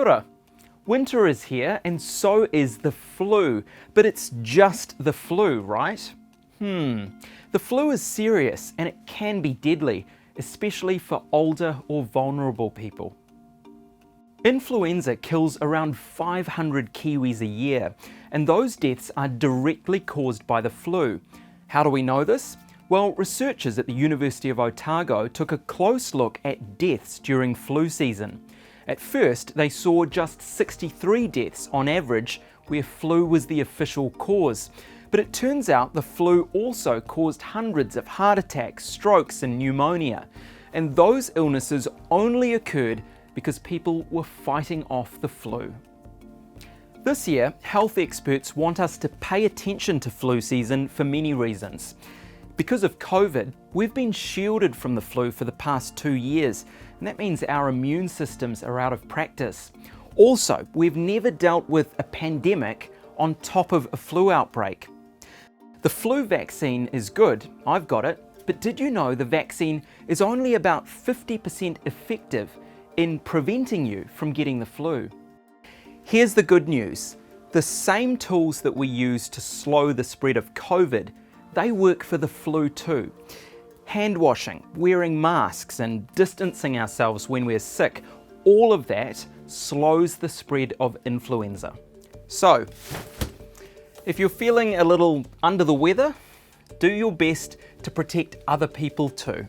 Kia ora. Winter is here and so is the flu, but it's just the flu, right? The flu is serious and it can be deadly, especially for older or vulnerable people. Influenza kills around 500 Kiwis a year, and those deaths are directly caused by the flu. How do we know this? Well, researchers at the University of Otago took a close look at deaths during flu season. At first, they saw just 63 deaths on average, where flu was the official cause. But it turns out the flu also caused hundreds of heart attacks, strokes, and pneumonia. And those illnesses only occurred because people were fighting off the flu. This year, health experts want us to pay attention to flu season for many reasons. Because of COVID, we've been shielded from the flu for the past 2 years, and that means our immune systems are out of practice. Also, we've never dealt with a pandemic on top of a flu outbreak. The flu vaccine is good, I've got it, but did you know the vaccine is only about 50% effective in preventing you from getting the flu? Here's the good news. The same tools that we use to slow the spread of COVID, they work for the flu too. Hand washing, wearing masks and distancing ourselves when we're sick, all of that slows the spread of influenza. So, if you're feeling a little under the weather, do your best to protect other people too.